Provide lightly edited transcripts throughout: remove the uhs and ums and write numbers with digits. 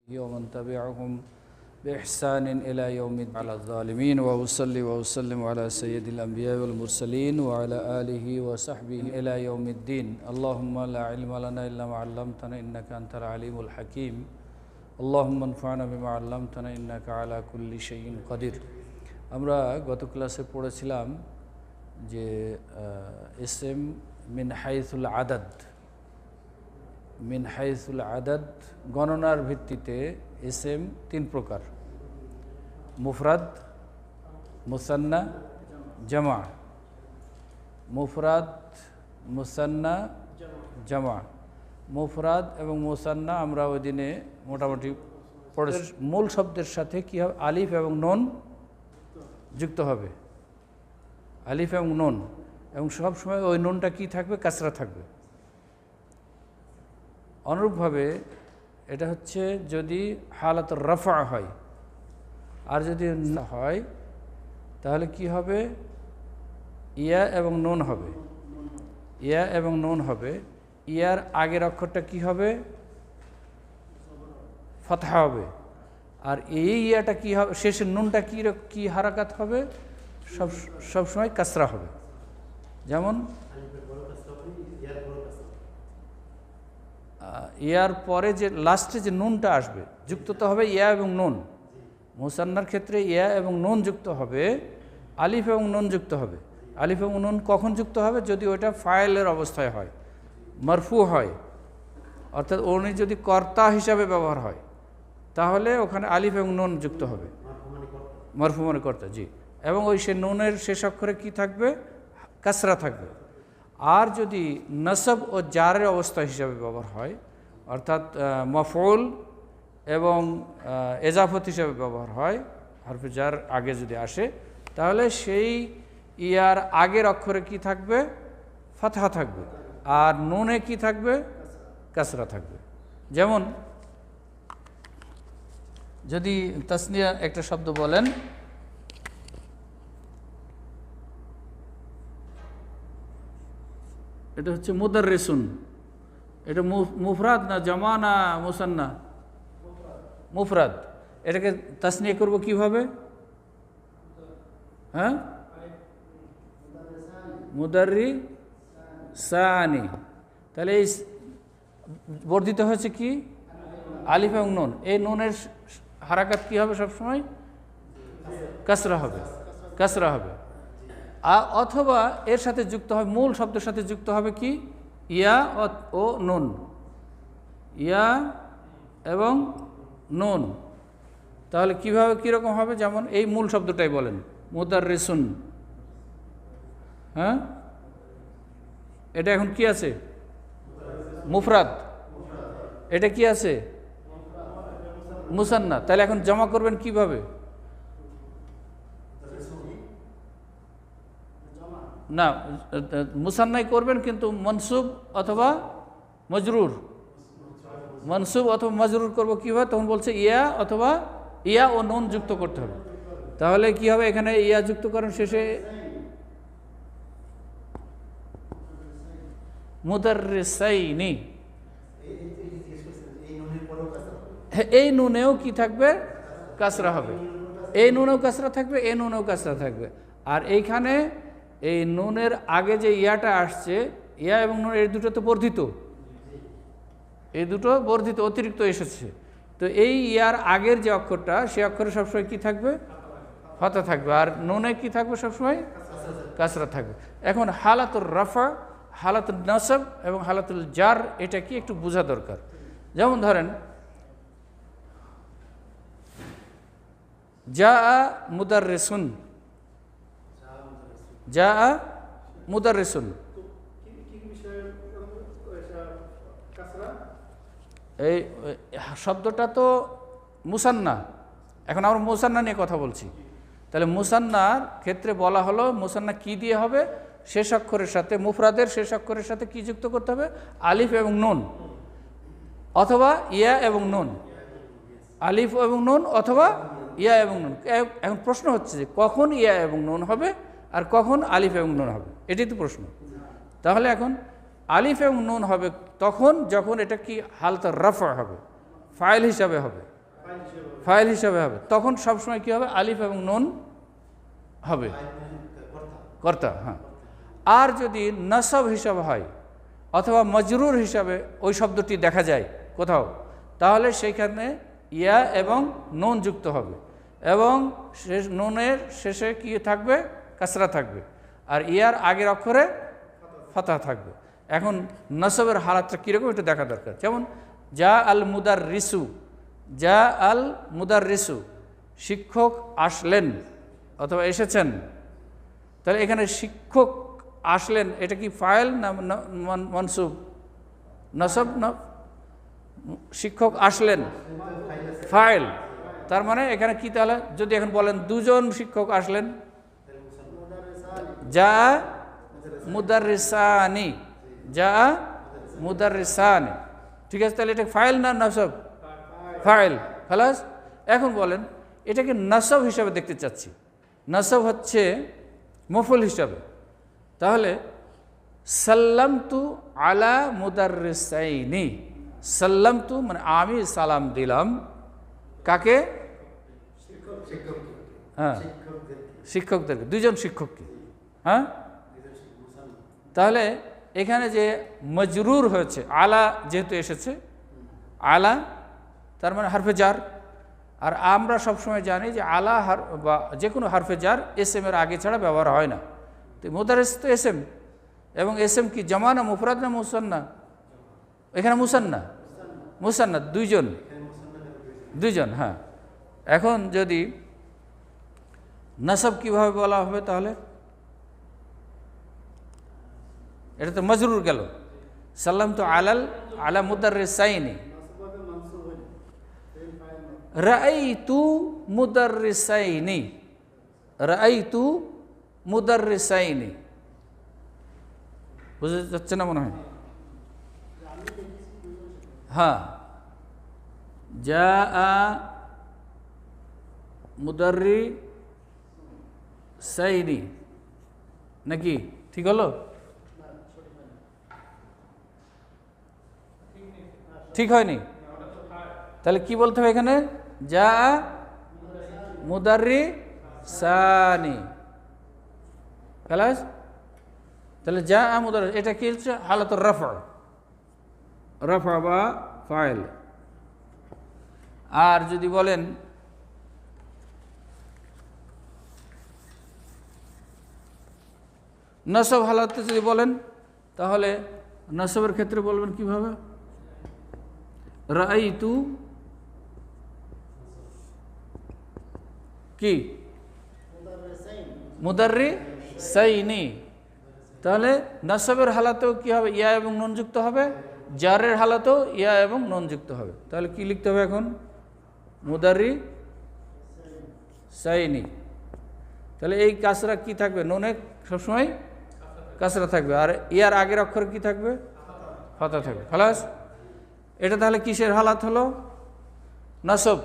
ومن تبعهم بإحسان إلى يوم الدين على الظالمين وأصلي وأسلم على سيد الأنبياء والمرسلين وعلى آله وصحبه إلى يوم الدين اللهم لا علم لنا إلا ما علمتنا إنك أنت العليم الحكيم اللهم انفعنا بما علمتنا إنك على كل شيء قدير আমরা গত ক্লাসে পড়েছিলাম যে ইসম মিন হাইসুল আদাদ গণনার ভিত্তিতে ইসম তিন প্রকার: মুফরাদ, মুসান্না, জামা। মুফরাদ, মুসান্না, জামা। মুফরাদ এবং মুসান্না আমরা ওই দিনে মোটামুটি পড়ে। মূল শব্দের সাথে কী হবে? আলিফ এবং নুন যুক্ত হবে। আলিফ এবং নুন, এবং সবসময় ওই নুনটা কী থাকবে? কাসরা থাকবে। অনুরূপভাবে এটা হচ্ছে যদি হালাত রফা হয়, আর যদি হয় তাহলে কি হবে? ইয়া এবং নুন হবে। ইয়া এবং নুন হবে। ইয়ার আগের অক্ষরটা কি হবে? ফাতহা হবে। আর এই ইয়াটা কি হবে? শেষের নুনটা কি হারাকাত হবে? সবসময় কাসরা হবে। যেমন ইয়ার পরে যে লাস্টে যে নুনটা আসবে যুক্ত তো হবে ইয়া এবং নুন। মুসান্নার ক্ষেত্রে ইয়া এবং নুন যুক্ত হবে, আলিফ এবং নুন যুক্ত হবে। আলিফ এবং নুন কখন যুক্ত হবে? যদি ওইটা ফাইলের অবস্থায় হয়, মারফু হয়, অর্থাৎ উনি যদি কর্তা হিসাবে ব্যবহার হয় তাহলে ওখানে আলিফ এবং নুন যুক্ত হবে। মারফু মানে কর্তা, জি। এবং ওই সে নুনের শেষ অক্ষরে কি থাকবে? কাসরা থাকবে। আর যদি নসব ও জারের অবস্থা হিসাবে ব্যবহার হয়, অর্থাৎ মফউল এবং এজাফত হিসাবে ব্যবহার হয়, হরফে জার আগে যদি আসে, তাহলে সেই ইয়ার আগের অক্ষরে কি থাকবে? ফাতহা থাকবে। আর নুনে কি থাকবে? কাসরা থাকবে। যেমন যদি তাসনিয়া একটা শব্দ বলেন, এটা হচ্ছে মুদাররিসুন। এটা মুফরাদ না জামা না মুসান্না? মুফরাদ। এটাকে তাসনিয়া করব কিভাবে? হ্যাঁ, মুদাররিসানি। তাহলে এই বর্ধিত হয়েছে কি? আলিফ এবং নুন। এই নুনের হারাকাত কি হবে? সবসময় কাসরা হবে। কাসরা হবে। অথবা এর সাথে যুক্ত হবে, মূল শব্দের সাথে যুক্ত হবে কি? ইয়া ও নুন। ইয়া এবং নুন। তাহলে কিভাবে, কীরকম হবে? যেমন এই মূল শব্দটাই বলেন, মুদাররিসুন। হ্যাঁ, এটা এখন কি আছে? মুফরাদ। এটা কি আছে? মুসান্না। তাহলে এখন জমা করবেন কিভাবে? না, মুসান্নাই করবেন, কিন্তু মনসুব অথবা মজরুর। মনসুব অথবা মজরুর করবো কীভাবে? তখন বলছে ইয়া অথবা ইয়া ও নুন যুক্ত করতে হবে। তাহলে কি হবে? এখানে ইয়া যুক্ত করেন শেষে, মুদাররিসাইনি। এই নুনেও কি থাকবে? কাসরা হবে। এই নুনেও কাসরা থাকবে, এই নুনেও কাসরা থাকবে। আর এইখানে এই নুনের আগে যে ইয়াটা আসছে, ইয়া এবং নুন, এই দুটো তো বর্ধিত, এই দুটো বর্ধিত, অতিরিক্ত এসেছে। তো এই ইয়ার আগের যে অক্ষরটা, সে অক্ষরে সবসময় কি থাকবে? ফাতহা থাকবে। আর নুনে কি থাকবে? সবসময় কাসরা থাকবে। এখন হালাতুর রাফা, হালাতুল নাসব এবং হালাতুল জার, এটা কি একটু বোঝা দরকার। যেমন ধরেন জা মুদাররিসুন, জা মুদাররিসুন। এই শব্দটা তো মুসান্না। এখন আমরা মুসান্না নিয়ে কথা বলছি। তাহলে মুসান্নার ক্ষেত্রে বলা হলো, মুসান্না কি দিয়ে হবে? শেষ অক্ষরের সাথে, মুফরাদের শেষ অক্ষরের সাথে কি যুক্ত করতে হবে? আলিফ এবং নুন, অথবা ইয়া এবং নুন। আলিফ এবং নুন অথবা ইয়া এবং নুন। এখন প্রশ্ন হচ্ছে যে কখন ইয়া এবং নুন হবে আর কখন আলিফ এবং নুন হবে? এটাই তো প্রশ্ন। তাহলে এখন আলিফ এবং নুন হবে তখন যখন এটা কি হালতা রফা হবে, ফাইল হিসাবে হবে। ফাইল হিসাবে হবে, তখন সবসময় কী হবে? আলিফ এবং নুন হবে, কর্তা। হ্যাঁ, আর যদি নসব হিসাবে হয় অথবা মজরুর হিসাবে ওই শব্দটি দেখা যায় কোথাও, তাহলে সেইখানে ইয়া এবং নুন যুক্ত হবে এবং নুনের শেষে কি থাকবে? কাসরা থাকবে, আর ইয়ার আগের অক্ষরে ফাতাহ থাকবে। এখন নসবের হালাতটা কীরকম এটা দেখা দরকার। যেমন যা আল মুদার রিসু, যা আল মুদার রিসু, শিক্ষক আসলেন অথবা এসেছেন। তাহলে এখানে শিক্ষক আসলেন, এটা কি ফাইল না মনসুব? নসব না, শিক্ষক আসলেন ফাইল। তার মানে এখানে কি? তাহলে যদি এখন বলেন দুজন শিক্ষক আসলেন, যা মুদাররিসানি, যা মুদাররিসানি, ঠিক আছে? তাহলে এটা ফাইল না নসব? ফাইল। খালাস। এখন বলেন এটাকে নসব হিসাবে দেখতে চাচ্ছি, নসব হচ্ছে মফুল হিসাবে। তাহলে সাল্লামতু আলা মুদাররিসাইনি, সাল্লামতু মানে আমি সালাম দিলাম কাকে? হ্যাঁ, শিক্ষকদেরকে, দুইজন শিক্ষককে। হ্যাঁ, তাহলে এখানে যে মজরুর হয়েছে, আলা যেহেতু এসেছে, আলা তার মানে হারফে জার। আর আমরা সবসময় জানি যে আলা বা যে কোনো হারফে জার এস এম এর আগে ছাড়া ব্যবহার হয় না। তো মুদারিস তো এস এম, এবং এস এম কি জামা না মুফরাদ না মুসান্না? এখানে মুসান্না, মুসান্না, দুইজন, দুইজন। হ্যাঁ, এখন যদি নসব কিভাবে বলা হবে? তাহলে এটা তো মজরুর গেল, সাল্লাম তো আলাল আলা মুদাররিসাইনি, রাআইতু মুদাররিসাইনি, রাআইতু মুদাররিসাইনি। বুঝতে যাচ্ছে না মনে হয়? হ্যাঁ, জাআ মুদাররিসাইনি নাকি? ঠিক হলো? ঠিক হয়নি? তাহলে কি বলতে হবে এখানে? যা মুদাররিসানি। খালাস। তাহলে যা মুদাররিস, এটা কি হচ্ছে? হালাতুর রাফা, রাফা বা ফাইল। আর যদি বলেন নসব হালাতে যদি বলেন, তাহলে নসবের ক্ষেত্রে বলবেন কিভাবে? রাআইতু কি? মুদাররিসাইনি। তাহলে নসবের হালাতেও কি হবে? ইয়া এবং নুন যুক্ত হবে, জারের হালাতেও ইয়া এবং নুন যুক্ত হবে। তাহলে কি লিখতে হবে এখন? মুদাররিসাইনি। তাহলে এই কাসরা কি থাকবে? নুনে সবসময় কাসরা থাকবে, আর ইয়ার আগের অক্ষর কি থাকবে? ফাতা থাকবে। খালাস। এটা তাহলে কিসের হালাত হলো? নসব।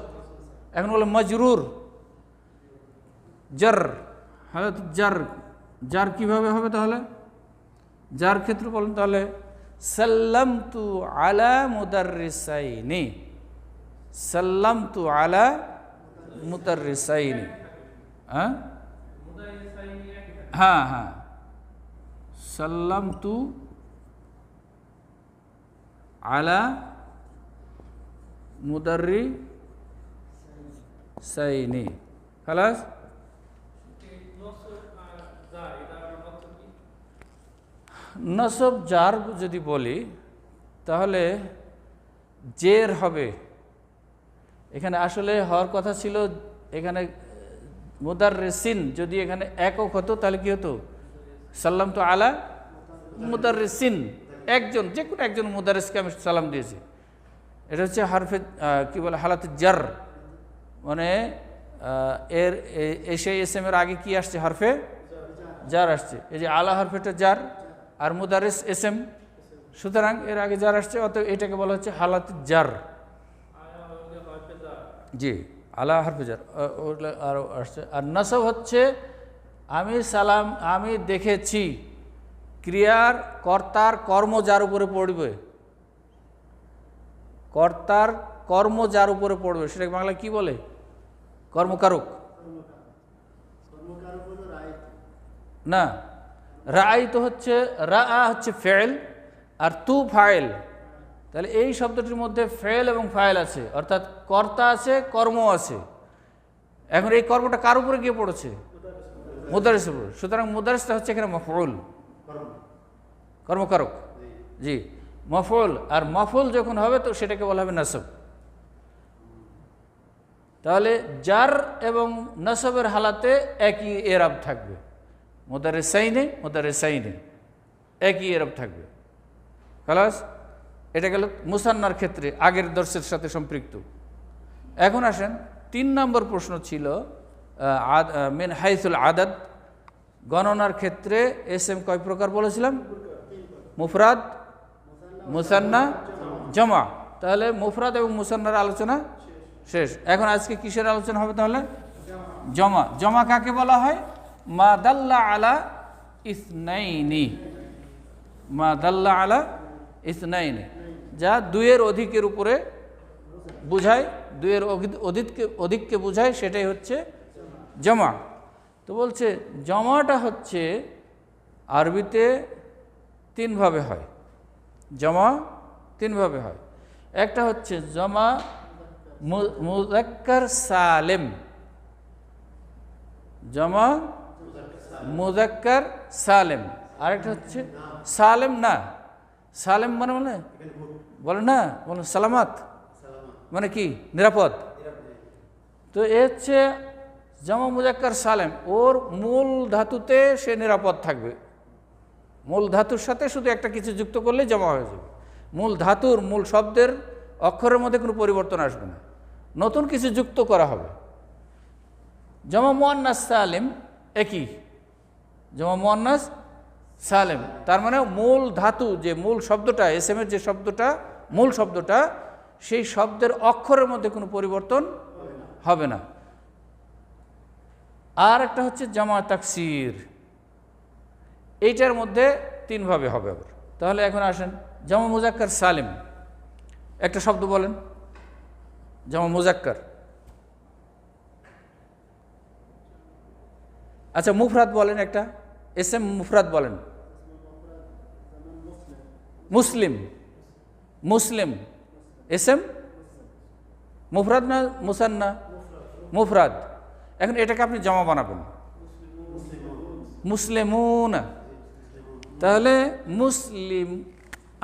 এখন বলে মজরুর, জার, হালাত জার। জার কিভাবে হবে? তাহলে যার ক্ষেত্রে বলেন, তাহলে সাল্লামতু আলা মুদাররিসাইনি, সাল্লামতু আলা মুদাররিসাইনি। হ্যাঁ হ্যাঁ হ্যাঁ, সাল্লামতু আলা মুদাররিসাইনি। খালাস। নসব জার যদি বলি, তাহলে জের হবে। এখানে আসলে হওয়ার কথা ছিল, এখানে মুদাররিসিন যদি এখানে একক হতো তাহলে কি হতো? সাল্লাম তো আলা মুদাররিসিন, একজন, যে কোনো একজন মুদারিসকে আমি সালাম দিয়েছি। এটা হচ্ছে হারফে কি বলে? হালাতে জার, মানে এর এসে এস এম এর আগে কি আসছে? হারফে জার আসছে। এই যে আলা হারফেটা জার, আর মুদারিস এস এম, সুতরাং এর আগে জার আসছে, অতএব এটাকে বলা হচ্ছে হালাতে জার। জি, আলা হারফে জার আরও আসছে। আর নসব হচ্ছে আমি দেখেছি, ক্রিয়ার কর্তার কর্ম যার উপরে পড়বে, কর্তার কর্ম যার উপরে পড়বে সেটাকে বাংলায় কি বলে? কর্মকারক না, রাই তো হচ্ছে, রা হচ্ছে ফেল আর তু ফাইল। তাহলে এই শব্দটির মধ্যে ফেল এবং ফাইল আছে, অর্থাৎ কর্তা আছে, কর্ম আছে। এখন এই কর্মটা কার উপরে গিয়ে পড়েছে? মুদারিসের উপরে। সুতরাং মুদারিসটা হচ্ছে এখানে মফউল, কর্মকারক। জি, মফউল। আর মফউল যখন হবে তো সেটাকে বলা হবে নাসব। তাহলে জার এবং নাসবের হালাতে একই এরাব থাকবে, মুদারিসাইনে মুদারিসাইনে একই এরাব থাকবে। খালাস, এটা গেল মুসান্নার ক্ষেত্রে আগের দর্শের সাথে সম্পৃক্ত। এখন আসেন 3 নম্বর প্রশ্ন ছিল মিন হাইসুল আদাদ, গণনার ক্ষেত্রে এসএম কয় প্রকার বলেছিলাম? মুফরাদ, মুসান্না, জমা। তাহলে মুফরাদ এবং মুসান্নার আলোচনা শেষ। এখন আজকে কিসের আলোচনা হবে তাহলে? জমা। জমা কাকে বলা হয়? মা দাল্লা আলা ইসনাইনি, মা দাল্লা আলা ইসনাইনি, যা দুইয়ের অধিকের উপরে বুঝায়, দুইয়ের অধিককে বুঝায়, সেটাই হচ্ছে জমা। তো বলছে জমাটা হচ্ছে আরবিতে 3 ভাবে হয়। জমা 3 ভাবে হয়। একটা হচ্ছে জমা মুযাক্কার সালেম, জমা মুযাক্কার সালেম। আরেকটা হচ্ছে সালেম না, সালেম মানে বলে না, বলে সালামাত মানে কি? নিরাপদ। তো এ হচ্ছে জমা মুযাক্কার সালেম, ওর মূল ধাতুতে সে নিরাপদ থাকবে। মূল ধাতুর সাথে শুধু একটা কিছু যুক্ত করলে জমা হয়ে যাবে। মূল ধাতুর, মূল শব্দের অক্ষরের মধ্যে কোনো পরিবর্তন আসবে না, নতুন কিছু যুক্ত করা হবে। জমা মুয়ান্নাস সালিম একই, জমা মুয়ান্নাস সালেম, তার মানে মূল ধাতু, যে মূল শব্দটা, এসএম এর যে শব্দটা, মূল শব্দটা, সেই শব্দের অক্ষরের মধ্যে কোনো পরিবর্তন হবে না। আর একটা হচ্ছে জামা তাকসির, এইটার মধ্যে 3 ভাবে হবে আবার। তাহলে এখন আসেন জামা মুযাক্কার সালিম, একটা শব্দ বলেন জামা মুযাক্কার। আচ্ছা মুফরাদ বলেন, একটা এসএম মুফরাদ বলেন। মুসলিম, মুসলিম এসএম মুফরাদ না মুসান্না? মুফরাদ। এখন এটাকে আপনি জমা বানাবেন মুসলিমুন। তাহলে মুসলিম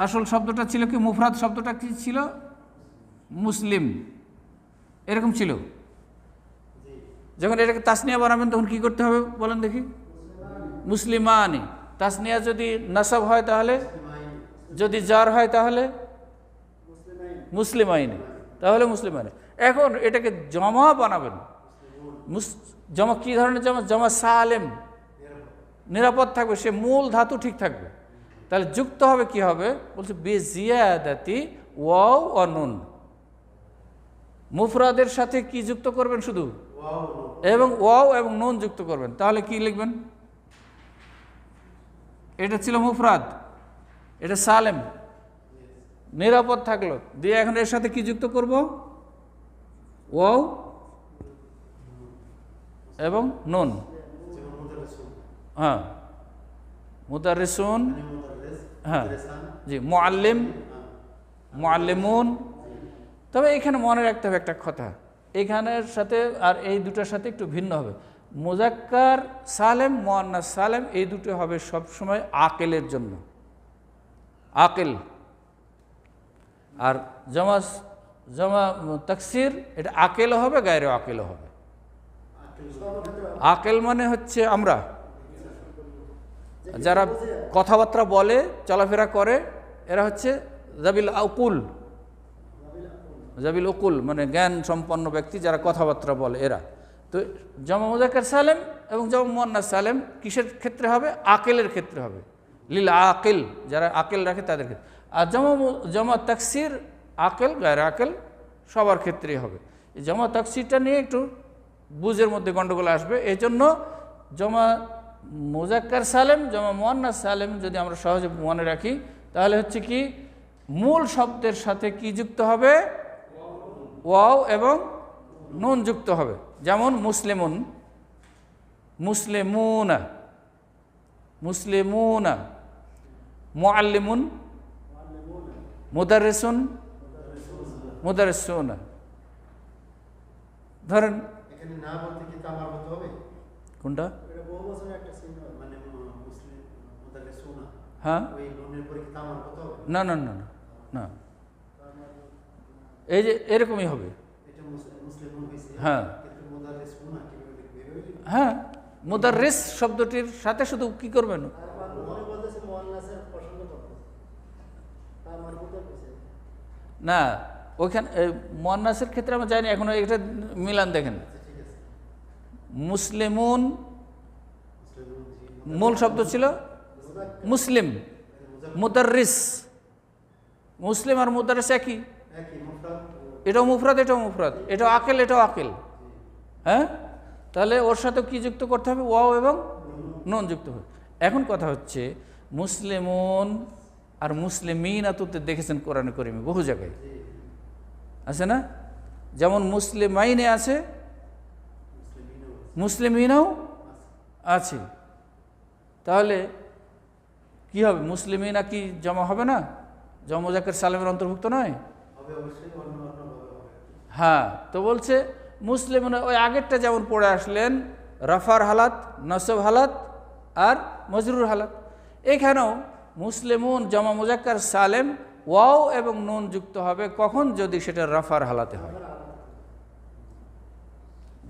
আসল শব্দটা ছিল কি? মুফরাদ শব্দটা কি ছিল? মুসলিম, এরকম ছিল। যখন এটাকে তাসনিয়া বানাবেন তখন কি করতে হবে বলেন দেখি? মুসলিমানি। তাসনিয়া যদি নাসাব হয় তাহলে, যদি জার হয় তাহলে মুসলিমাইনি, তাহলে মুসলিমানি। এখন এটাকে জমা বানাবেন, জমা কি ধরনের জমা? জমা সালেম, নিরাপদ থাকবে, সে মূল ধাতু ঠিক থাকবে। তাহলে যুক্ত হবে কি হবে? বলছে বিজিয়াদাতি ওয়াও ও নুন। মুফরাদের সাথে কি যুক্ত করবেন? শুধু এবং ওয়াও এবং নুন যুক্ত করবেন। তাহলে কি লিখবেন? এটা ছিল মুফরাদ, এটা সালেম, নিরাপদ থাকলো। দিয়ে এখন এর সাথে কি যুক্ত করব? ওয়াও এবং নুন। হ্যাঁ, মুদারিসুন, হ্যাঁ জি, মুআল্লিম, মুআল্লিমুন। তবে এখানে মনে রাখতে হবে একটা কথা, এখানের সাথে আর এই দুটার সাথে একটু ভিন্ন হবে। মুযাক্কার সালেম, মুয়ান্নাস সালেম, এই দুটো হবে সবসময় আকেলের জন্য, আকেল। আর জমা তাকসির এটা আকেলও হবে, গায়রে আকেলও হবে। আকেল মানে হচ্ছে আমরা যারা কথাবার্তা বলে, চলাফেরা করে, এরা হচ্ছে জাবিল আকুল, জাবিল উকুল মানে জ্ঞান সম্পন্ন ব্যক্তি যারা কথাবার্তা বলে, এরা। তো জমা মুযাক্কার সালেম এবং জমা মুয়ান্নাস সালেম কিসের ক্ষেত্রে হবে? আকেলের ক্ষেত্রে হবে, লিল আকেল, যারা আকেল রাখে তাদের ক্ষেত্রে। আর জমা তাকসির আকেল, গায়রে আকেল সবার ক্ষেত্রেই হবে। এই জমা তাকসিরটা নিয়ে একটু বুঝের মধ্যে গন্ডগোল আসবে। এই জন্য জমা মুযাক্কার সালেম, জমা মুয়ান্নাস সালেম যদি আমরা সহজে মনে রাখি তাহলে হচ্ছে কি? মূল শব্দের সাথে কি যুক্ত হবে? ওয়াও এবং নুন যুক্ত হবে, যেমন মুসলিমুন, মুসলিমুনা, মুসলিমুনা, মুআল্লিমুন, মুদাররিসুন, মুদাররিসুনা। ধরেন এখানে না বলতে কি তামার মতো হবে? কোনটা? এটা বহু বছরের একটা চিহ্ন, মানে মুসলিম মুদাররিসুনা, হ্যাঁ, ওই নুনের পরে কি তামার মতো হবে? না না না না না, এই যে এরকমই হবে। এটা মুসলিমুন হইছে, হ্যাঁ কিন্তু মুদাররিসুনা কিভাবে লিখবে এভাবে? হ্যাঁ, মুদাররিস শব্দটির সাথে শুধু কি করবেন, মনে বলতেছে মুআন্নাসের পছন্দ করতে, তামার মতো কইছে না ওইখানে মুআন্নাসের ক্ষেত্রে আমরা জানি এখনো এটা মিলান দেখেন। ঠিক আছে। মুসলিমুন মুসলিমুন মূল শব্দ ছিল মুসলিম, মুদাররিস, মুসলিম আর মুদাররিস একই, একই মুফরাদ, এটাও মুফরাদ এটাও মুফরাদ, এটাও আকেল এটাও আকেল। হ্যাঁ, তাহলে ওর সাথে কি যুক্ত করতে হবে, ওয়াও এবং নুন যুক্ত হবে। এখন কথা হচ্ছে মুসলিমুন আর মুসলিমিন তো দেখেছেন কোরআনে কারিমে বহু জায়গায় আছে না, যেমন মুসলিমাইনে আছে, মুসলিমিনও আছে। তাহলে কি হবে, মুসলিমিনা কি জমা হবে না, জমা মুজাক্কার সালিমের অন্তর্ভুক্ত নয়? হবে অবশ্যই, অন্য অন্য ভাবে হবে। হ্যাঁ, তো বলছে মুসলিমুন ওই আগেরটা যেমন পড়ে আসলেন, রাফার হালাত, নসব হালাত আর মজরুর হালাত, এখানেও মুসলিমুন জমা মুজাক্কার সালেম ওয়াও এবং নুন যুক্ত হবে কখন, যদি সেটা রাফার হালাতে হয়।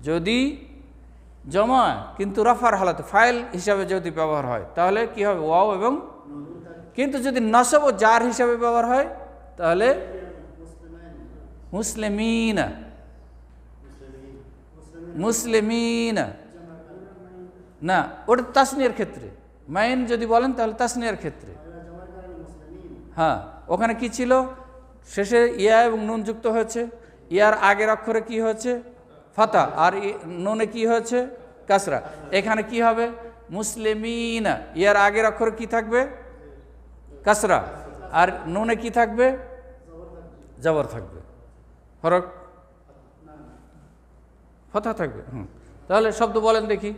যদি জমা কিন্তু রাফার হালাতে ফাইল হিসাবে যদি ব্যবহার হয় তাহলে কি হবে, ওয়াও এবং, কিন্তু যদি নসব ও জার হিসাবে ব্যবহার হয় তাহলে মুসলিমিনা, মুসলিমিনা না, ওটা তাসনিয়ার ক্ষেত্রে, মাইন যদি বলেন তাহলে তাসনিয়ার ক্ষেত্রে। হ্যাঁ, ওখানে কি ছিল, শেষে ইয়া এবং নুন যুক্ত হয়েছে, ইয়ার আগের অক্ষরে কি হয়েছে ফাতা, আর নুনে কি হয়েছে কাসরা। এখানে কি হবে, মুসলিমিনা, ইয়ার আগের অক্ষরে কি থাকবে কাসরা, আর নুনে কি থাকবে জবর থাকবে, ফরক ফাতা থাকবে। তাহলে শব্দ বলেন দেখি,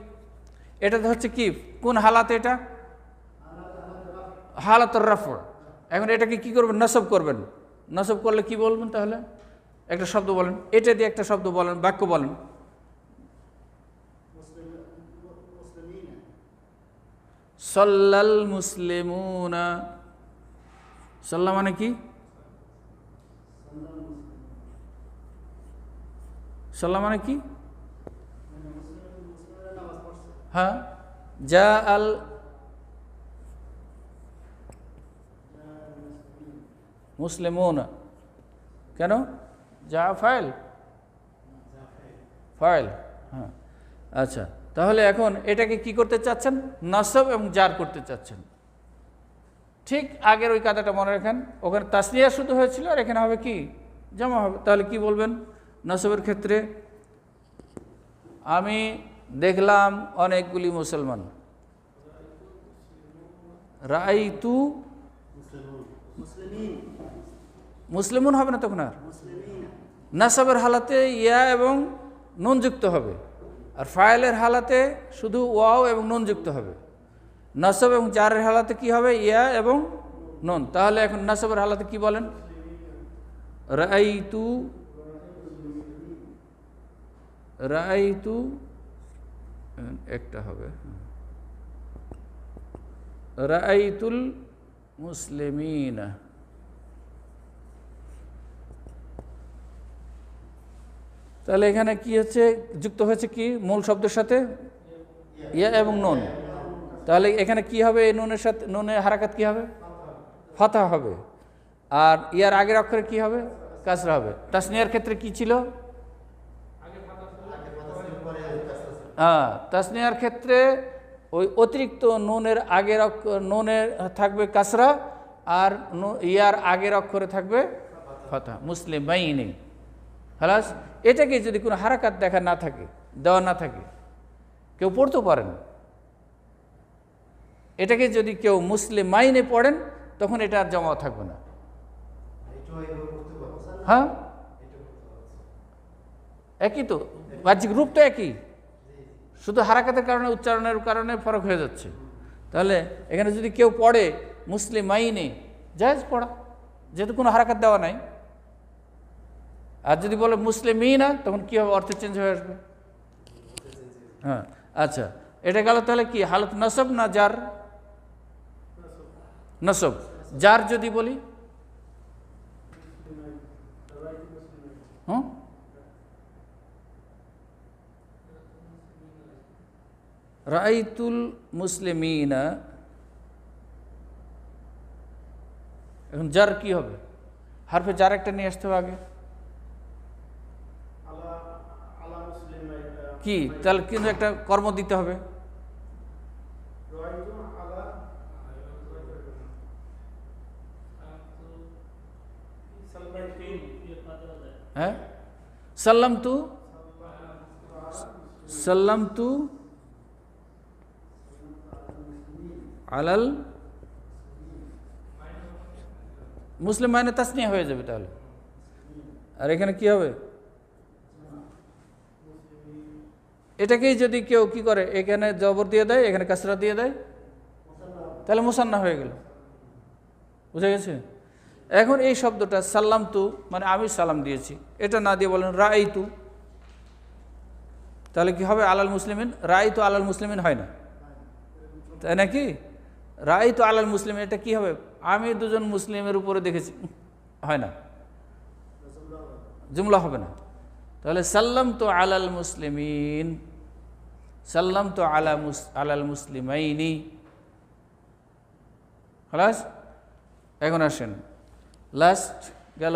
এটা হচ্ছে কি, কোন হালাতে, এটা হালাতুর রাফা। এখন এটাকে কি করবেন, নসব করবেন, নসব করলে কি বলবেন, তাহলে একটা শব্দ বলেন, এটা দিয়ে একটা শব্দ বলেন, বাক্য বলেন। সাল্লাল মুসলিমুনা, সাল্লা মানে কি, সাল্লা মানে কি, হ্যাঁ, যা আল মুসলিমুনা, কেন, যা ফাইল, ফাইল, হ্যাঁ, আচ্ছা। তাহলে এখন এটাকে কি করতে চাচ্ছেন, নসব এবং জার করতে চাচ্ছেন। ঠিক আগের ওই কাদাটা মনে রাখেন, ওখানে তাসনিয়া শুধু হয়েছিল আর এখানে হবে কি জমা হবে। তাহলে কি বলবেন নসবের ক্ষেত্রে, আমি দেখলাম অনেকগুলি মুসলমান, রাইতু, মুসলিমুন হবে না তখন, আর নাসবের হালাতে ইয়া এবং নুন যুক্ত হবে, আর ফাইলের হালাতে শুধু ওয়াও এবং নুন যুক্ত হবে। নাসব এবং জারের হালাতে কি হবে, ইয়া এবং নুন। তাহলে এখন নাসবের হালাতে কি বলেন, রাইতু, রাইতু একটা হবে, রাইতুল মুসলিমিনা। তাহলে এখানে কি হচ্ছে, যুক্ত হয়েছে কি মূল শব্দের সাথে ইয়া এবং নুন। তাহলে এখানে কি হবে, এই নুনের সাথে, নুনের হারাকাত কি হবে, ফাতা হবে, আর ইয়ার আগের অক্ষরে কি হবে, কাসরা হবে। তাসনিয়ার ক্ষেত্রে কি ছিল, হ্যাঁ, তাসনিয়ার ক্ষেত্রে ওই অতিরিক্ত নুনের আগের নুনের থাকবে কাসরা, আর ইয়ার আগের অক্ষরে থাকবে ফাতা, মুসলিম বাইনি। খালাস, এটাকে যদি কোনো হারাকাত দেখা না থাকে, দেওয়া না থাকে, কেউ পড়তেও পারেন, এটাকে যদি কেউ মুসলিম মাইনে পড়েন তখন এটা আর জমা থাকবে না। হ্যাঁ, একই তো, বাহ্যিক রূপ তো একই, শুধু হারাকাতের কারণে উচ্চারণের কারণে ফরক হয়ে যাচ্ছে। তাহলে এখানে যদি কেউ পড়ে মুসলিমাইনে, জায়েজ পড়া, যেহেতু কোনো হারাকাত দেওয়া নাই। আর যদি বলে মুসলিমিনা, তখন কী হবে, অর্থ চেঞ্জ হয়ে আসবে। হ্যাঁ, আচ্ছা, এটা গেল তাহলে কি হালত নসব না জার? নসব। জার যদি বলি, হুম, রাআইতুল মুসলিমিনা, এখন জার কি হবে? হারফে জার একটা নিয়ে আসতে হবে আগে। কি তাহলে কিন্তু একটা কর্ম দিতে হবে। হ্যাঁ, সাল্লাম তু, সাল্লাম তু আলাল মুসলিম, মানে তাসনিয়া হয়ে যাবে তাহলে। আর এখানে কি হবে? এটাকেই যদি কেউ কি করে, এখানে জবর দিয়ে দেয়, এখানে কাসরা দিয়ে দেয়, তাহলে মুসান্না হয়ে গেল। বুঝা গেছে? এখন এই শব্দটা সাল্লাম তু, মানে আমি সালাম দিয়েছি, এটা না দিয়ে বলেন রাআইতু, তাহলে কি হবে? আলাল মুসলিমিন। রাআইতু আলাল মুসলিমিন হয় না, তাই নাকি? রাআইতু আলাল মুসলিমিন, এটা কি হবে? আমি দুজন মুসলিমের উপরে দেখেছি, হয় না, জুমলা হবে না। তাহলে সাল্লাম তো আলাল মুসলিমিন, সাল্লাম তো আলাল মুসলিমাইনি। খালাস? এখন আসেন লাস্ট গেল,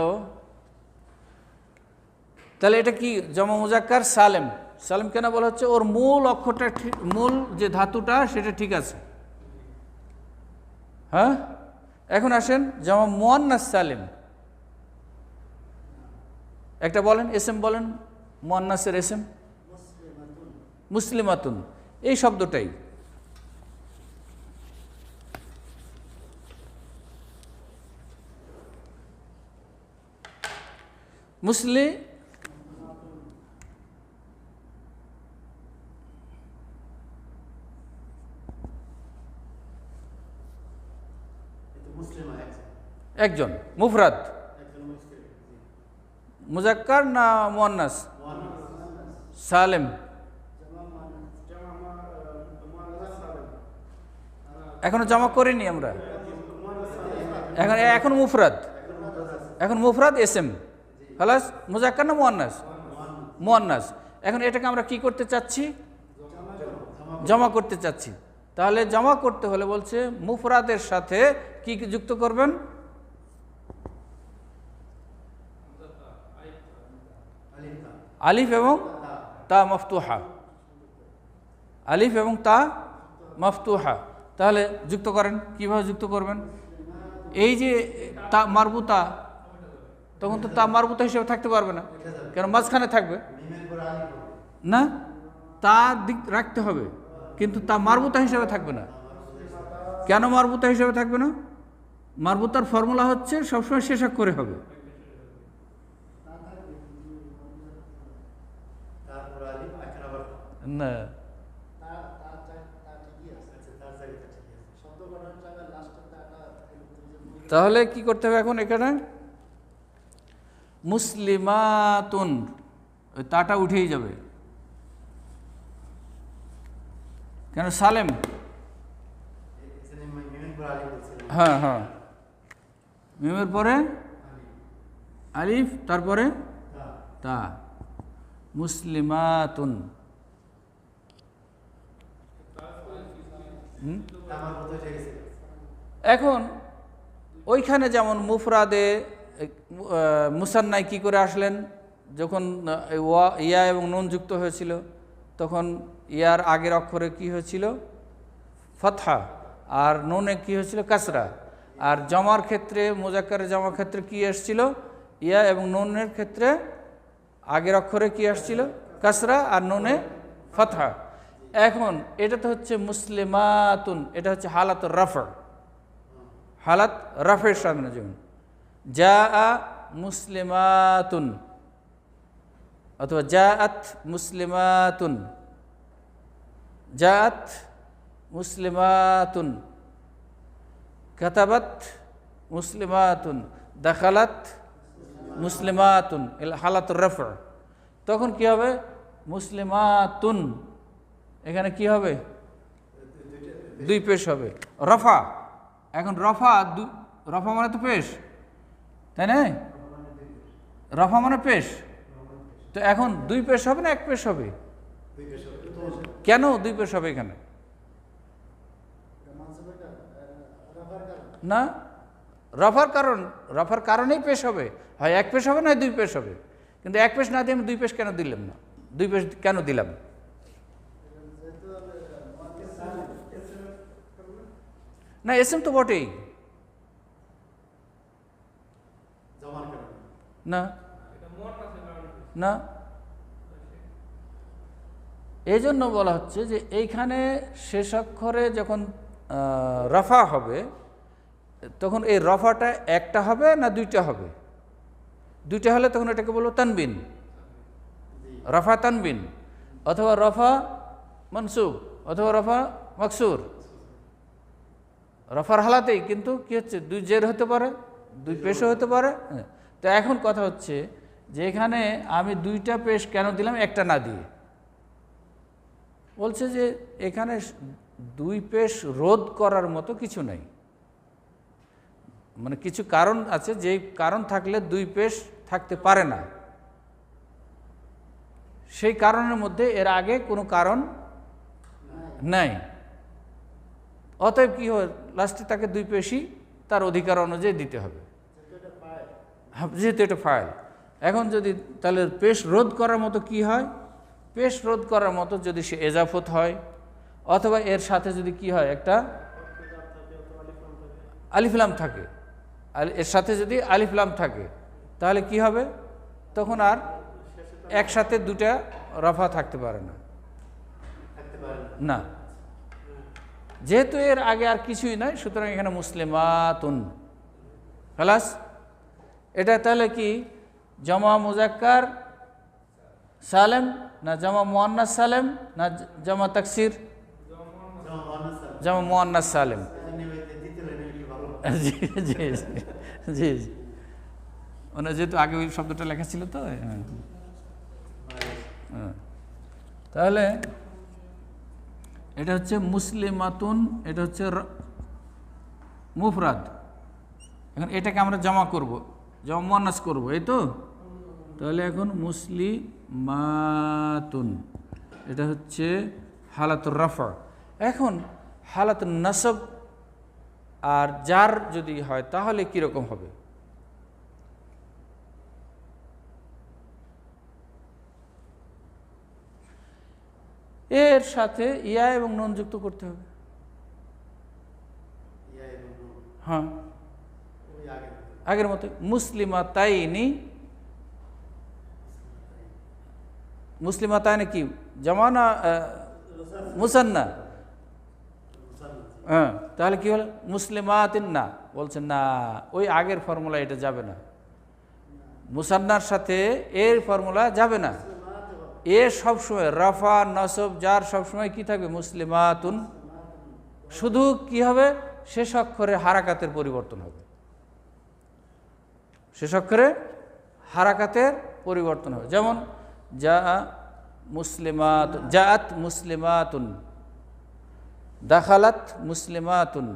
তাহলে এটা কি? জমা মুজাক্কার সালেম। সালেম কেন বলা হচ্ছে? ওর মূল অক্ষরটা ঠিক, মূল যে ধাতুটা সেটা ঠিক আছে। হ্যাঁ, এখন আসেন জমা মুয়ান্নাস সালেম। একটা বলেন, এসএম বলেন, মুয়ান্নাসের এসএম। মুসলিমাতুন, এই শব্দটাই। মুসলি একজন, মুফরাদ, মুজাক্কার না মুয়ান্নাস? সালেম। এখনো জমা করিনি আমরা, এখন মুফরাদ, এখন মুফরাদ এসএম। খালাস? মুজাক্কার না মুয়ান্নাস? মুয়ান্নাস। এখন এটাকে আমরা কি করতে চাচ্ছি? জমা করতে চাচ্ছি। তাহলে জমা করতে হলে বলছে মুফরাদের সাথে কি যুক্ত করবেন? আলিফ এবং তা মফতুহা, আলিফ এবং তা মফতুহা। তাহলে যুক্ত করেন, কিভাবে যুক্ত করবেন? এই যে তা মারবুতা, তখন তো তা মারবুতা হিসেবে থাকতে পারবে না, কেন মাঝখানে থাকবে না, তা দিক রাখতে হবে, কিন্তু তা মারবুতা হিসেবে থাকবে না। কেন মারবুতা হিসেবে থাকবে না? মারবুতার ফর্মুলা হচ্ছে সবসময় শেষ অক্ষরে হবে। না, তাহলে কি করতে হবে এখন? এখানে মুসলিমাতুন, ওই তাটা উঠেই যাবে, কেন? সালেম। হ্যাঁ হ্যাঁ, মিমের পরে আলিফ, তারপরে তা, মুসলিমাতুন। এখন ওইখানে যেমন মুফরাদে মুসান্নায় কি করে আসলেন? যখন ইয়া এবং নুন যুক্ত হয়েছিল, তখন ইয়ার আগের অক্ষরে কি হয়েছিল? ফাতহা, আর নুনে কি হয়েছিল? কাসরা। আর জমার ক্ষেত্রে, মুজাক্কারের জমার ক্ষেত্রে কি এসেছিল? ইয়া এবং নুনের ক্ষেত্রে আগের অক্ষরে কি আসছিল? কাসরা, আর নুনে ফাতহা। এখন এটা তো হচ্ছে মুসলিমাতুন, এটা হচ্ছে হালাত রাফা, হালাত রাফের সামনে, যেমন জা মুসলিমাতুন, অথবা জাআত মুসলিমাতুন, জাআত মুসলিমাতুন, কাতাবাত মুসলিমাতুন, দাখালাত মুসলিমাতুন, হালাতুর রফা। তখন কি হবে? মুসলিমাতুন, এখানে কি হবে? দুই পেশ হবে। রফা, এখন রফা রফা মানে তো পেশ, তাই না? রফা মানে পেশ, তো এখন দুই পেশ হবে না এক পেশ হবে? কেন দুই পেশ হবে এখানে? না, রফার কারণেই পেশ হবে, হয় এক পেশ হবে না দুই পেশ হবে। কিন্তু এক পেশ না দিয়ে আমি দুই পেশ কেন দিলাম না? দুই পেশ কেন দিলাম? না, এসএম তো বটেই না, না, এই জন্য বলা হচ্ছে যে এইখানে শেষ অক্ষরে যখন রফা হবে তখন এই রফাটা একটা হবে না দুইটা হবে? দুইটা হলে তখন এটাকে বলবো তানবিন, রফা তানবিন, অথবা রফা মনসুব, অথবা রফা মাকসুর। রফার হালাতেই কিন্তু কি হচ্ছে? দুই জের হতে পারে, দুই পেশও হতে পারে। তো এখন কথা হচ্ছে যে এখানে আমি দুইটা পেশ কেন দিলাম একটা না দিয়ে? বলছে যে এখানে দুই পেশ রোধ করার মতো কিছু নাই, মানে কিছু কারণ আছে, যেই কারণ থাকলে দুই পেশ থাকতে পারে না, সেই কারণের মধ্যে এর আগে কোনো কারণ নাই। অতএব কি হয়? লাস্টে তাকে দুই পেশই তার অধিকার অনুযায়ী দিতে হবে, যেহেতু এটা ফাইল। এখন যদি তাহলে পেশ রোধ করার মতো কি হয়? পেশ রোধ করার মতো যদি সে এজাফত হয়, অথবা এর সাথে যদি কি হয়? একটা আলিফলাম থাকে, এর সাথে যদি আলিফলাম থাকে তাহলে কি হবে? তখন আর একসাথে দুটা রফা থাকতে পারে না, না, যেহেতু এর আগে আর কিছুই নাই, সুতরাং এখানে মুসলিমাতুন খালাস। এটা তাহলে কি জমা মুজাক্কার সালেম না জমা মুয়ান্নাস সালেম না জমা তাকসির? জমা মুয়ান্নাস সালেম। জি জি জি জি, মানে যেহেতু আগে ওই শব্দটা লেখা ছিল তো। তাহলে এটা হচ্ছে মুসলিমাতুন, এটা হচ্ছে মুফরাদ। এখন এটাকে আমরা জমা করব, জমা মুয়ান্নাস করব, এই তো। তাহলে এখন মুসলিমাতুন, এটা হচ্ছে হালাতুর রাফা। এখন হালাতুন নাসব আর জার যদি হয় তাহলে কীরকম হবে? এর সাথে ইয়া এবং নুন যুক্ত করতে হবে। হ্যাঁ, আগের মতো মুসলিমাতাইনি। মুসলিমাতাইনি কি জামা না মুসান্না? হ্যাঁ, তাহলে কি হলো? মুসলিমাতিন না, বলছেন না, ওই আগের ফর্মুলা এটা যাবে না, মুসান্নার সাথে এর ফর্মুলা যাবে না। এ সবসময় রাফা নসব জার সবসময় কি থাকবে? মুসলিমাতুন। শুধু কি হবে? শেষ অক্ষরে হারাকাতের পরিবর্তন হবে, শেষ অক্ষরে হারাকাতের পরিবর্তন হবে। যেমন যা মুসলিমাতুন, জাআত মুসলিমাতুন, দাখালাত মুসলিমাতুন,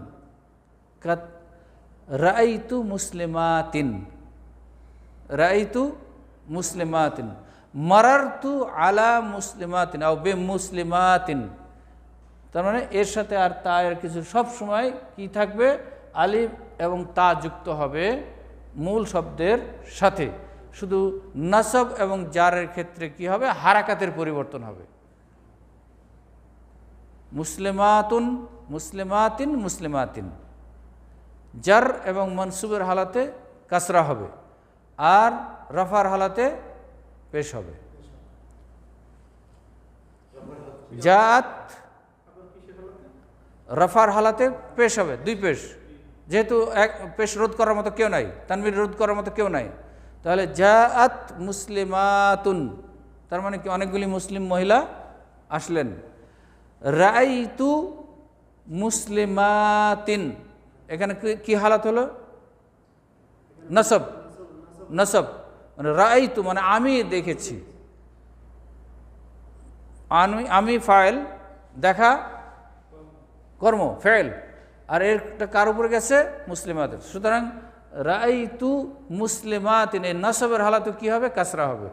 রাআইতু মুসলিমাতিন, রাআইতু মুসলিমাতিন, মারারতু আলা মুসলিমাতিন আও বে মুসলিমাতিন। তার মানে এর সাথে আর তা এর কিছু সব সময় কি থাকবে? আলিফ এবং তা যুক্ত হবে মূল শব্দের সাথে। শুধু নাসব এবং জারের ক্ষেত্রে কি হবে? হারাকাতের পরিবর্তন হবে। মুসলিমাতুন, মুসলিমাতিন, মুসলিমাতিন। জার এবং মনসুবের হালাতে কাসরা হবে, আর রফার হালাতে পেশ হবে। জাত রফার হালাতে পেশ হবে, দুই পেশ, যেহেতু এক পেশ রোধ করার মতো কেউ নাই, তানবির রোধ করার মতো কেউ নাই। তাহলে জাআত মুসলিমাতুন, তার মানে কি অনেকগুলি মুসলিম মহিলা আসলেন। রাআইতু মুসলিমাতিন, এখানে কি হালাত হলো? নসব, নসব মানে রাআইতু মানে আমি দেখেছি, আমি ফাইল, দেখা কর্ম ফেল, আর এরটা কার উপরে গেছে? মুসলিমাতের। সুতরাং রাআইতু মুসলিমাতিন, এই নসবের হালাতে কি হবে? কাসরা হবে,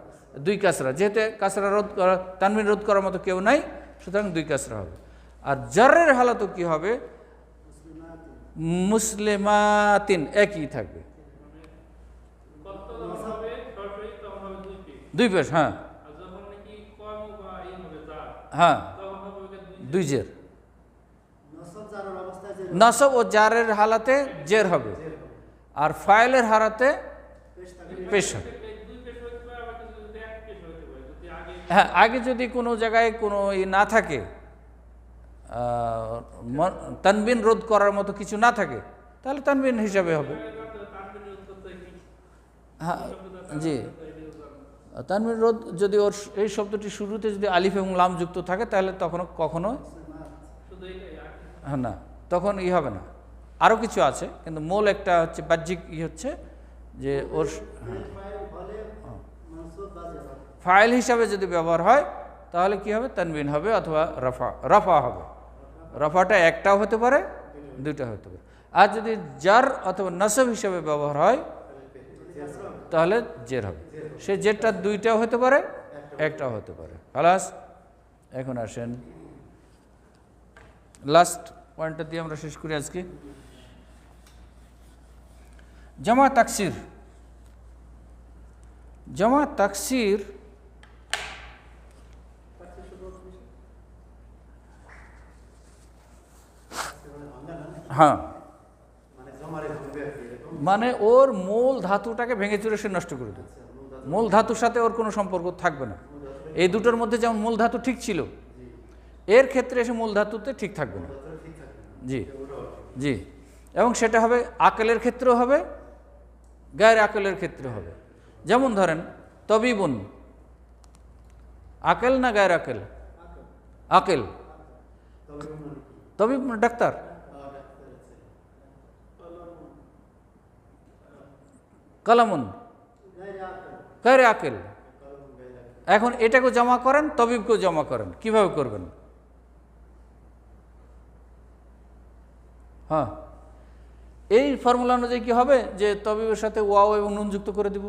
দুই কাসরা, যেহেতু কাসরা রোধ করা, তানবিন রোধ করার মতো কেউ নাই, সুতরাং দুই কাসরা হবে। আর জারের হালাতে কি হবে? মুসলিমাতিন, একই থাকবে, দুই পেশ। হ্যাঁ হ্যাঁ, দুই জের। নসব ও জারের হালাতে জের হবে, আর ফাইলের হারাতে পেশ হবে। হ্যাঁ, আগে যদি কোনো জায়গায় কোনো না থাকে, তানবিন রোধ করার মতো কিছু না থাকে, তাহলে তানবিন হিসাবে হবে। হ্যাঁ জি, তানবিন রোধ যদি ওর এই শব্দটি শুরুতে যদি আলিফ এবং লাম যুক্ত থাকে, তাহলে তখন কখনো হ্যাঁ না, তখন হবে না। আরও কিছু আছে, কিন্তু মূল একটা হচ্ছে বাহ্যিক হচ্ছে যে ওর ফাইল হিসাবে যদি ব্যবহার হয়, তাহলে কি হবে? তানবিন হবে অথবা রফা হবে। রফাটা একটাও হতে পারে, দুইটা হতে পারে। আর যদি জার অথবা নসব হিসাবে ব্যবহার হয়, তাহলে জের হবে। সে জেরটা দুইটাও হতে পারে, একটাও হতে পারে। খালাস, এখন আসেন লাস্ট পয়েন্টটা দিয়ে আমরা শেষ করি আজকে। জামা তাকসির। জামা তাকসির হ্যাঁ, মানে ওর মূল ধাতুটাকে ভেঙে চুরে সে নষ্ট করে দেবে। মূল ধাতুর সাথে ওর কোনো সম্পর্ক থাকবে না। এই দুটোর মধ্যে যেমন মূল ধাতু ঠিক ছিল, এর ক্ষেত্রে এসে মূল ধাতুতে ঠিক থাকবে না। জি জি, এবং সেটা হবে আকেলের ক্ষেত্রেও হবে, গায়ের আকেলের ক্ষেত্রে হবে। যেমন ধরেন তবিবুন, আকেল না গায়ের আকেল? আকেল। তবিব ডাক্তার। কালামুন গায়ের আকেল। এখন এটাকে জমা করেন, তবিবকেও জমা করেন, কিভাবে করবেন? হ্যাঁ, এই ফর্মুলা অনুযায়ী কি হবে? যে তবিবের সাথে ওয়াও এবং নুন যুক্ত করে দিব।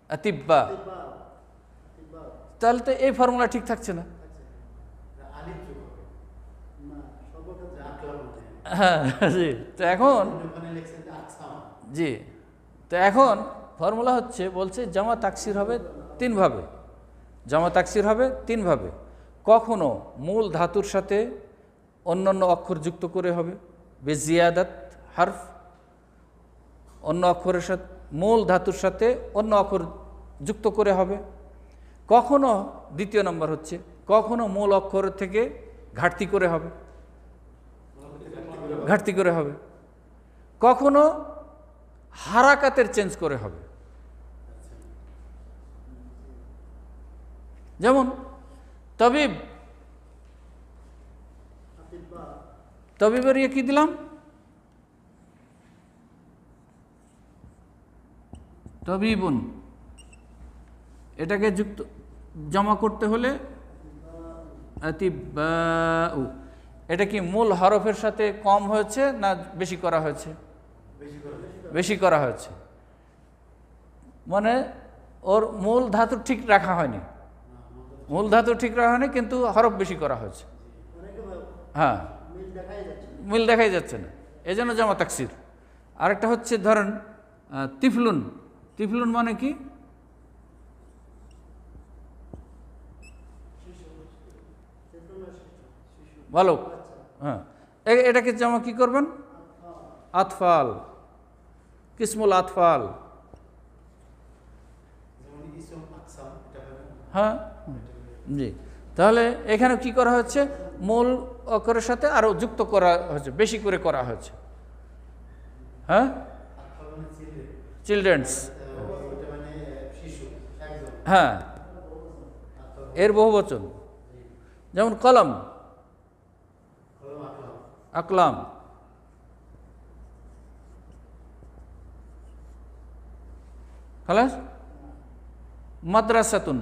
আতিব্বা, তাহলে তো এই ফর্মুলা ঠিক থাকছে না। হ্যাঁ জি, তো এখন জি, তো এখন ফর্মুলা হচ্ছে, বলছে জামা তাকসির হবে তিনভাবে। জামা তাকসির হবে তিনভাবে। কখনো মূল ধাতুর সাথে অন্যান্য অক্ষর যুক্ত করে হবে, বেজিয়াদাত হারফ, অন্য অক্ষরের সাথে মূল ধাতুর সাথে অন্য অক্ষর যুক্ত করে হবে। কখনো দ্বিতীয় নম্বর হচ্ছে, কখনো মূল অক্ষর থেকে ঘাটতি করে হবে, ঘাটতি করে হবে। কখনো হারাকাতের চেঞ্জ করে হবে। যেমন তবিব, তবিবের ইয়ে কি দিলাম? তবিবুন, এটাকে যুক্ত জমা করতে হলে আতিব্বাউ। এটা কি মূল হরফের সাথে কম হয়েছে না বেশি করা হয়েছে? বেশি করা হয়েছে, মানে ওর মূল ধাতু ঠিক রাখা হয়নি, মূল ধাতু ঠিক রাখা হয়নি, কিন্তু হরফ বেশি করা হয়েছে। হ্যাঁ, মিল দেখাই যাচ্ছে না, এই জন্য জামা তাকসির। আরেকটা হচ্ছে ধরেন তিফলুন। তিফলুন মানে কি? বালক। হ্যাঁ, এটাকে জামা কি করবেন? আতফাল, কিসমুল আতফাল। হ্যাঁ জি, তাহলে এখানে কি করা হচ্ছে? মূল অক্ষরের সাথে আরো যুক্ত করা হয়েছে, বেশি করে করা হয়েছে। হ্যাঁ চিলড্রেন্স, ওইটা মানে শিশু একজন। হ্যাঁ এর বহুবচন, যেমন কলম, কলম আকলাম। আকলাম। খালাস। মাদ্রাসাতুন,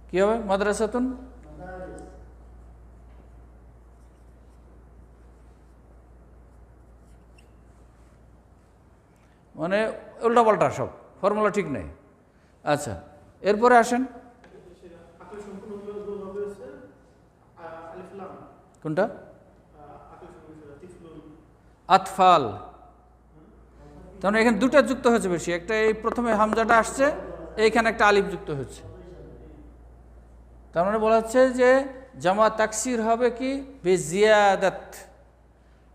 কি হবে মাদ্রাসাতুন? মানে উল্টাপাল্টা সব, ফর্মুলা ঠিক নেই। আচ্ছা এরপরে আসেন, আকল সম্পূর্ণ হবে হচ্ছে আলিফ লাম, কোনটা? আকল সম্পূর্ণ তিফলুন। আতফাল, তার মানে এখানে দুটা যুক্ত হয়েছে বেশি, একটা এই প্রথমে হামজাটা আসছে, এইখানে একটা আলিফ যুক্ত হয়েছে। তার মানে বলা হচ্ছে যে জামা তাকসির হবে কি বেজিয়াদাত,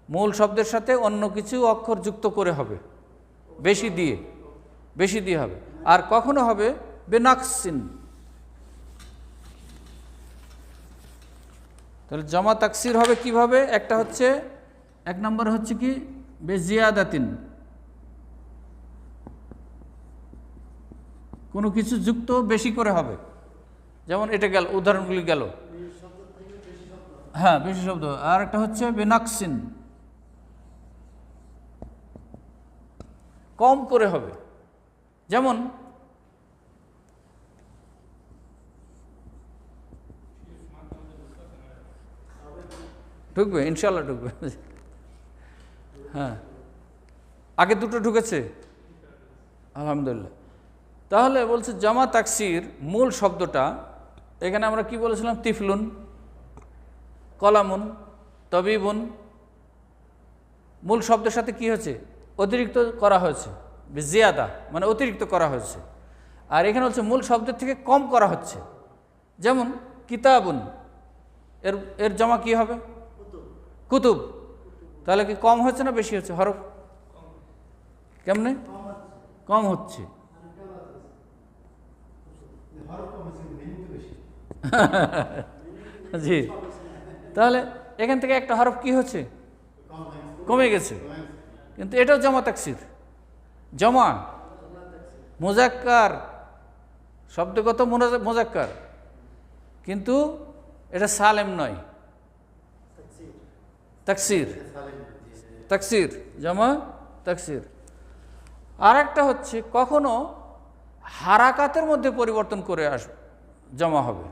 মূল শব্দের সাথে অন্য কিছু অক্ষর যুক্ত করে হবে, বেশি দিয়ে, বেশি দিয়ে হবে। আর কখনো হবে বেনাকসিন। তাহলে জামা তাকসির হবে কিভাবে? একটা হচ্ছে, এক নম্বর হচ্ছে কি বেজিয়াদাতিন, কোনো কিছু যুক্ত বেশি করে হবে, যেমন এটা গেল, উদাহরণগুলি গেল, হ্যাঁ বেশি শব্দ। আর একটা হচ্ছে বেনাকসিন, কম করে হবে, যেমন ঢুকবে, ইনশাল্লাহ ঢুকবে। হ্যাঁ আগে দুটো ঢুকেছে, আলহামদুলিল্লাহ। তাহলে বলছে জামা তাকসির মূল শব্দটা, এখানে আমরা কি বলেছিলাম? তিফলুন, কলামুন, তবিবুন, মূল শব্দের সাথে কি হয়েছে? অতিরিক্ত করা হয়েছে, জিয়াদা মানে অতিরিক্ত করা হয়েছে। আর এখানে হচ্ছে মূল শব্দের থেকে কম করা হচ্ছে, যেমন কিতাবুন, এর এর জমা কি হবে? কুতুব। তাহলে কি কম হচ্ছে না বেশি হচ্ছে? হরফ কেমনে কম হচ্ছে? জি, তাহলে এখান থেকে একটা হরফ কি হচ্ছে? কমে গেছে। কিন্তু এটাও জামা তাকসির, জমা মুজাক্কার, শব্দগত মুজাক্কার, কিন্তু এটা সালেম নয়, তাকসির, তাকসির, জমা তাকসির। আর একটা হচ্ছে কখনো হারাকাতের মধ্যে পরিবর্তন করে জমা হবে।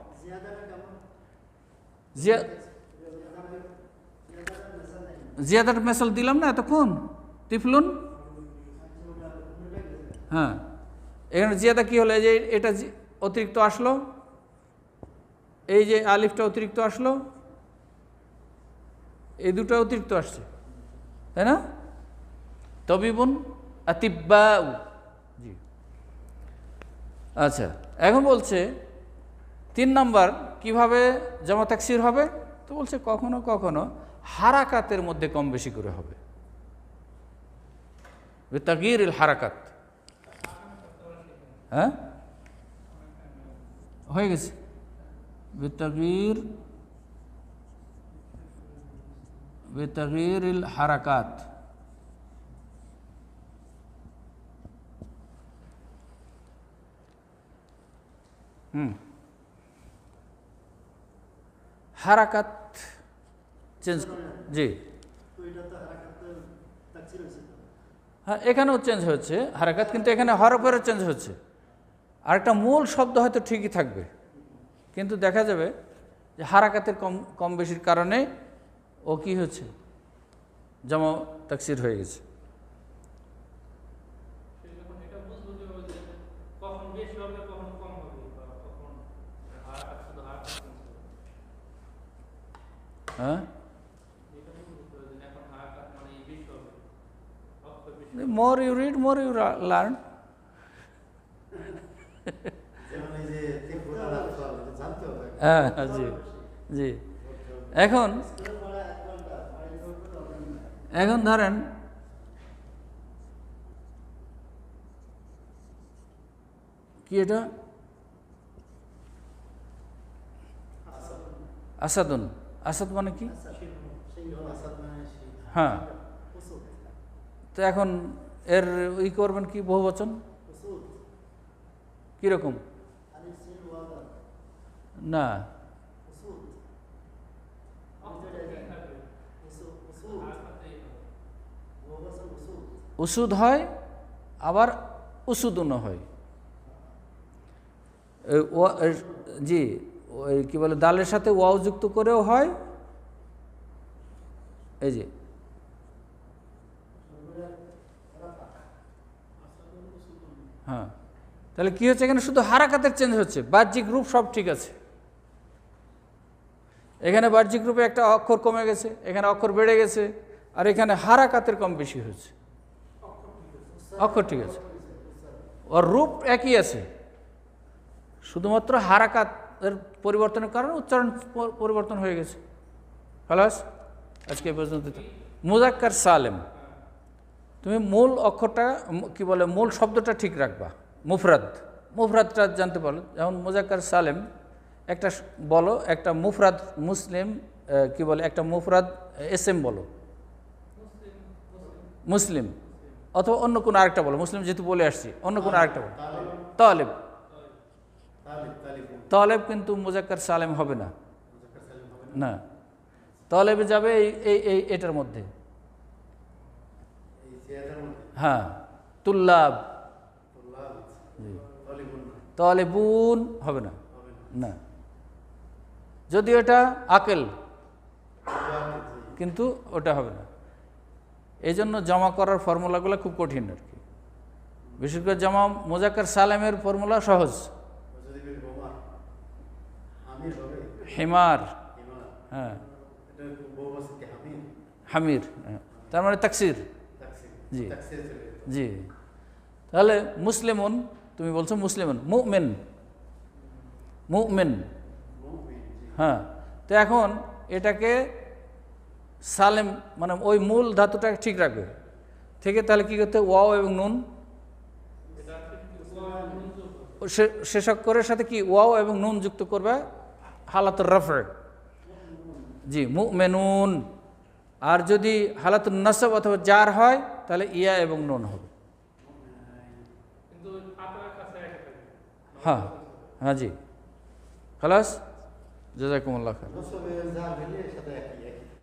জিয়াদার মেসাল দিলাম না এতক্ষণ, তিফলুন, হ্যাঁ এখানে জিয়াদা কি হলো? এই যে এটা অতিরিক্ত আসলো, এই যে আলিফটা অতিরিক্ত আসলো, এই দুটো অতিরিক্ত আসছে, তাই না? তবিবুন, আতিব্বাউ, জি। আচ্ছা এখন বলছে 3 নাম্বার কিভাবে জামা তাকসির হবে? তো বলছে কখনো কখনো হারাকাতের মধ্যে কম বেশি করে হবে, বিতাগয়িরিল হারাকাত। হ্যাঁ হয়ে গেছে, বিতাগয়িরিল হারাকাত। হারাকাত চেঞ্জ, জি হ্যাঁ এখানেও চেঞ্জ হচ্ছে হারাকাত, কিন্তু এখানে হরফেরও চেঞ্জ হচ্ছে। আরেকটা মূল শব্দ হয়তো ঠিকই থাকবে, কিন্তু দেখা যাবে যে হারাকাতের কম বেশির কারণে ও কি হচ্ছে? জামা তাকসির হয়ে গেছে। হ্যাঁ more you read, more you learn. হ্যাঁ জি জি। এখন ধরেন কি এটা? আসাদুন, আসাদ মানে কি? হ্যাঁ তো এখন এর ই করবেন কি বহুবচন উসুদ কীরকম? আলিফ সিন ওয়া দাল না, উসুদ উসুদ উসুদ বহুবচন উসুদ উসুদ হয় আবার উসুদুনও হয়। জি, ওই কি বলে দালের সাথে ওয়াও যুক্ত করেও হয়। এই যে হ্যাঁ, তাহলে কি হচ্ছে এখানে শুধু হারাকাতের চেঞ্জ হচ্ছে, বাহ্যিক রূপ সব ঠিক আছে। এখানে বাহ্যিক রূপে একটা অক্ষর কমে গেছে, এখানে অক্ষর বেড়ে গেছে, আর এখানে হারাকাতের কম বেশি হচ্ছে, অক্ষর ঠিক আছে, ওর রূপ একই আছে, শুধুমাত্র হারাকাতের পরিবর্তনের কারণে উচ্চারণ পরিবর্তন হয়ে গেছে। খালাস, আজকে এ পর্যন্ত। মুজাক্কার সালেম, তুমি মূল অক্ষরটা কি বলে মূল শব্দটা ঠিক রাখবা। মুফরাদটা জানতে পারো, যেমন মুজাক্কার সালেম একটা বলো, একটা মুফরাদ মুসলিম কি বলে একটা মুফরাদ এসএম বলো মুসলিম, অথবা অন্য কোনো আরেকটা বলো, মুসলিম যেহেতু বলে আসছি অন্য কোনো আরেকটা বলো। তালেব, তালেব কিন্তু মুজাক্কার সালেম হবে না, না তালেবে যাবে এই এটার মধ্যে। হ্যাঁ, তুল্লাব, তালেবুন হবে না, না যদিও এটা আকেল কিন্তু ওটা হবে না। এই জন্য জমা করার ফর্মুলাগুলো খুব কঠিন আর কি, বিশেষ করে জমা মুজাক্কার সালেমের ফর্মুলা সহজ। হিমার, হ্যাঁ হামির, তার মানে তাকসির। জি জি, তাহলে মুসলিমুন তুমি বলছো মুসলিমুন, মুমিন, মুমিন, হ্যাঁ। তো এখন এটাকে সালেম মানে ওই মূল ধাতুটা ঠিক রাখবে থেকে, তাহলে কি করতে ওয়াও এবং নুন শেষ অক্ষরের সাথে কি ওয়াও এবং নুন যুক্ত করবে হালাতুর রফে, জি মুমিনুন। আর যদি হালাতুন নাসব অথবা জার হয় তাহলে ইয়া এবং নুন হবে। হ্যাঁ হ্যাঁ জি, খালাস, জাযাকুমুল্লাহ খাইর।